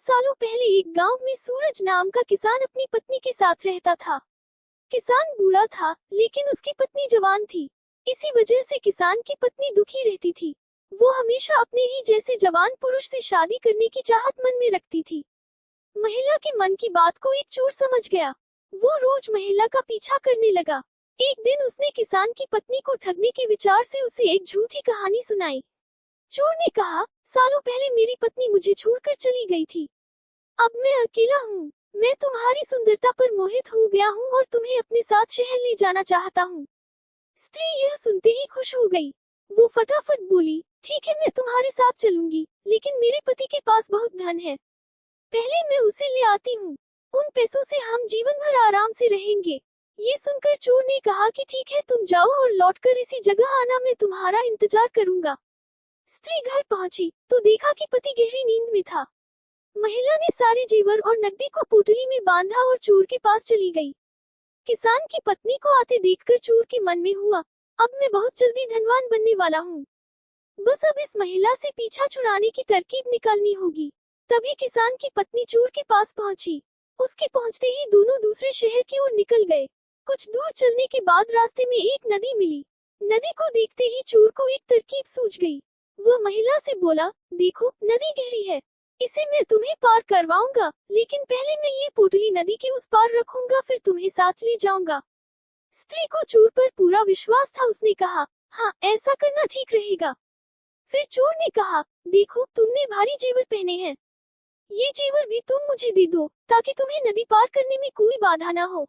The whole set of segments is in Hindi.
सालों पहले एक गांव में सूरज नाम का किसान अपनी पत्नी के साथ रहता था। किसान बूढ़ा था, लेकिन उसकी पत्नी जवान थी। इसी वजह से किसान की पत्नी दुखी रहती थी। वो हमेशा अपने ही जैसे जवान पुरुष से शादी करने की चाहत मन में रखती थी। महिला के मन की बात को एक चोर समझ गया। वो रोज महिला का पीछा करने लगा। एक दिन उसने किसान की पत्नी को ठगने के विचार से उसे एक झूठी कहानी सुनाई। चोर ने कहा, सालों पहले मेरी पत्नी मुझे छोड़कर चली गई थी। अब मैं अकेला हूँ। मैं तुम्हारी सुंदरता पर मोहित हो गया हूँ और तुम्हें अपने साथ शहर ले जाना चाहता हूँ। स्त्री यह सुनते ही खुश हो गई। वो फटाफट बोली, ठीक है, मैं तुम्हारे साथ चलूंगी, लेकिन मेरे पति के पास बहुत धन है। पहले मैं उसे ले आती हूँ। उन पैसों से हम जीवन भर आराम से रहेंगे। ये सुनकर चोर ने कहा कि ठीक है, तुम जाओ और लौटकर इसी जगह आना, मैं तुम्हारा इंतजार करूंगा। स्त्री घर पहुंची तो देखा कि पति गहरी नींद में था। महिला ने सारे जेवर और नकदी को पोटली में बांधा और चोर के पास चली गई। किसान की पत्नी को आते देखकर चोर के मन में हुआ, अब मैं बहुत जल्दी धनवान बनने वाला हूँ। बस अब इस महिला से पीछा छुड़ाने की तरकीब निकालनी होगी। तभी किसान की पत्नी चोर के पास पहुंची। उसके पहुंचते ही दोनों दूसरे शहर की ओर निकल गए। कुछ दूर चलने के बाद रास्ते में एक नदी मिली। नदी को देखते ही चोर को एक तरकीब सूझ गई। वो महिला से बोला, देखो, नदी गहरी है, इसे मैं तुम्हें पार करवाऊंगा, लेकिन पहले मैं ये पोटली नदी के उस पार रखूंगा, फिर तुम्हें साथ ले जाऊंगा। स्त्री को चोर पर पूरा विश्वास था। उसने कहा, हाँ, ऐसा करना ठीक रहेगा। फिर चोर ने कहा, देखो, तुमने भारी जेवर पहने हैं, ये जेवर भी तुम मुझे दे दो, ताकि तुम्हें नदी पार करने में कोई बाधा न हो।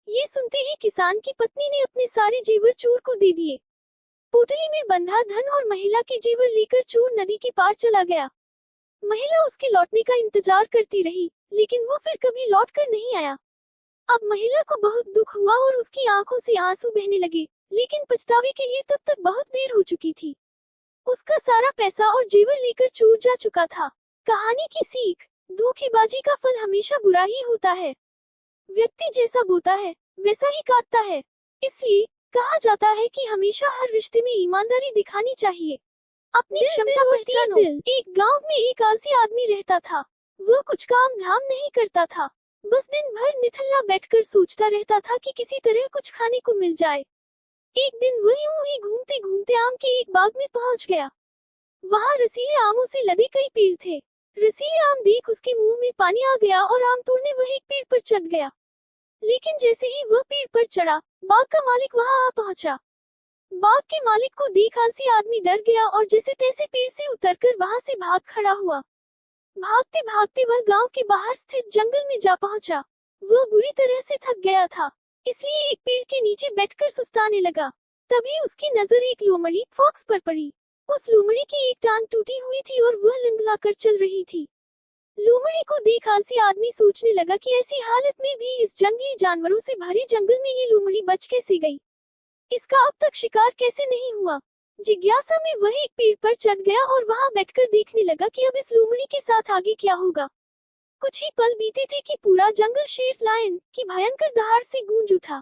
ये सुनते ही किसान की पत्नी ने अपने सारे जेवर चोर को दे दिए। पोटली में बंधा धन और महिला के जेवर लेकर चोर नदी के पार चला गया। महिला उसके लौटने का इंतजार करती रही, लेकिन वो फिर कभी लौटकर नहीं आया। अब महिला को बहुत दुख हुआ और उसकी आंखों से आंसू बहने लगे, लेकिन पछतावे के लिए तब तक बहुत देर हो चुकी थी। उसका सारा पैसा और जेवर लेकर चोर जा चुका था। कहानी की सीख, धोखेबाजी का फल हमेशा बुरा ही होता है। व्यक्ति जैसा बोता है, वैसा ही काटता है। इसलिए कहा जाता है कि हमेशा हर रिश्ते में ईमानदारी दिखानी चाहिए। अपनी क्षमता पहचानो। एक गांव में एक आलसी आदमी रहता था। वो कुछ काम धाम नहीं करता था, बस दिन भर निठल्ला बैठकर सोचता रहता था कि किसी तरह कुछ खाने को मिल जाए। एक दिन वह यूं ही घूमते घूमते आम के एक बाग में पहुंच गया। वहां रसीले आमों से लदे कई पेड़ थे। रसीले आम देख उसके मुंह में पानी आ गया और आम तोड़ने वह एक पेड़ पर चढ़ गया। लेकिन जैसे ही वह पेड़ पर चढ़ा, बाग का मालिक वहां आ पहुंचा। बाग के मालिक को देख आलसी आदमी डर गया और जैसे तैसे पेड़ से उतरकर वहां से भाग खड़ा हुआ। भागते भागते वह गांव के बाहर स्थित जंगल में जा पहुंचा। वह बुरी तरह से थक गया था, इसलिए एक पेड़ के नीचे बैठकर सुस्ताने लगा। तभी उसकी नजर एक लोमड़ी फॉक्स पर पड़ी। उस लोमड़ी की एक टांग टूटी हुई थी और वह लंगड़ाकर चल रही थी। लोमड़ी को देख आलसी आदमी सोचने लगा कि ऐसी हालत में भी इस जंगली जानवरों से भरे जंगल में ये लोमड़ी बच कैसे गई, इसका अब तक शिकार कैसे नहीं हुआ। जिज्ञासा में वह एक पेड़ पर चढ़ गया और वहां बैठकर देखने लगा कि अब इस लोमड़ी के साथ आगे क्या होगा। कुछ ही पल बीते थे कि पूरा जंगल शेर लायन की भयंकर दहाड़ से गूंज उठा,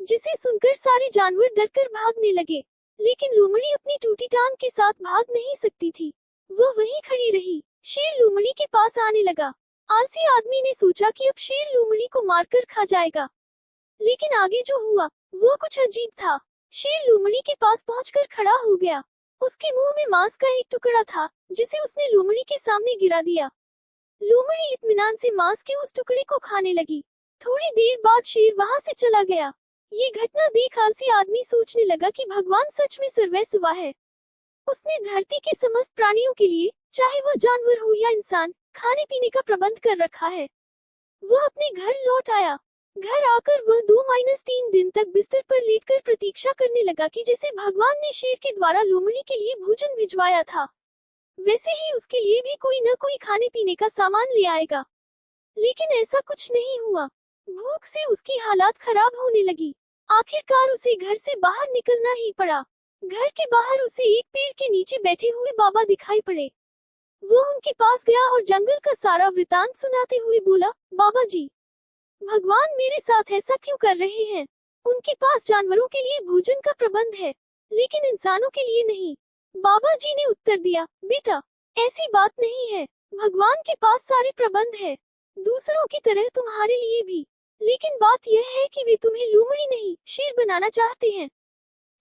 जिसे सुनकर सारे जानवर डरकर भागने लगे। लेकिन लोमड़ी अपनी टूटी टांग के साथ भाग नहीं सकती थी। वह वहीं खड़ी रही। शेर लोमड़ी के पास आने लगा। आलसी आदमी ने सोचा कि अब शेर लोमड़ी को मारकर खा जाएगा, लेकिन आगे जो हुआ वो कुछ अजीब था। शेर लोमड़ी के पास पहुंचकर खड़ा हो गया। उसके मुंह में मांस का एक टुकड़ा था, जिसे उसने लोमड़ी के सामने गिरा दिया। लोमड़ी इत्मीनान से मांस के उस टुकड़े को खाने लगी। थोड़ी देर बाद शेर वहां से चला गया। ये घटना देख आलसी आदमी सोचने लगा कि भगवान सच में सर्वस्व है। उसने धरती के समस्त प्राणियों के लिए, चाहे वह जानवर हो या इंसान, खाने पीने का प्रबंध कर रखा है। वह अपने घर लौट आया। घर आकर वह 2-3 दिन तक बिस्तर पर लेटकर प्रतीक्षा करने लगा कि जैसे भगवान ने शेर के द्वारा लोमड़ी के लिए भोजन भिजवाया था, वैसे ही उसके लिए भी कोई न कोई खाने पीने का सामान ले आएगा। लेकिन ऐसा कुछ नहीं हुआ। भूख से उसकी हालात खराब होने लगी। आखिरकार उसे घर से बाहर निकलना ही पड़ा। घर के बाहर उसे एक पेड़ के नीचे बैठे हुए बाबा दिखाई पड़े। वो उनके पास गया और जंगल का सारा वृतांत सुनाते हुए बोला, बाबा जी, भगवान मेरे साथ ऐसा क्यों कर रहे हैं? उनके पास जानवरों के लिए भोजन का प्रबंध है, लेकिन इंसानों के लिए नहीं। बाबा जी ने उत्तर दिया, बेटा, ऐसी बात नहीं है। भगवान के पास सारे प्रबंध है, दूसरों की तरह तुम्हारे लिए भी। लेकिन बात यह है कि वे तुम्हें लोमड़ी नहीं, शेर बनाना चाहते हैं।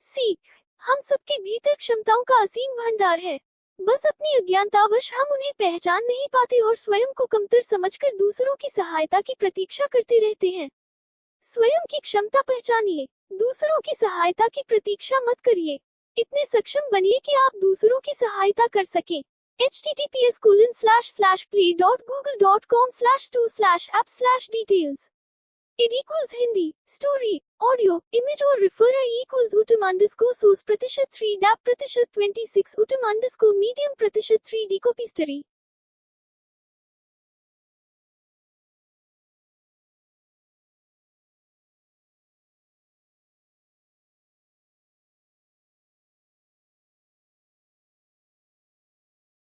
सीख, हम सबके भीतर क्षमताओं का असीम भंडार है, बस अपनी अज्ञानतावश हम उन्हें पहचान नहीं पाते और स्वयं को कमतर समझकर दूसरों की सहायता की प्रतीक्षा करते रहते हैं। स्वयं की क्षमता पहचानिए, दूसरों की सहायता की प्रतीक्षा मत करिए। इतने सक्षम बनिए कि आप दूसरों की सहायता कर सकें। https://play.google.com/2/app/details It equals Hindi, story, audio, image और refer equals _source %3 dap %26 medium %3 decopy story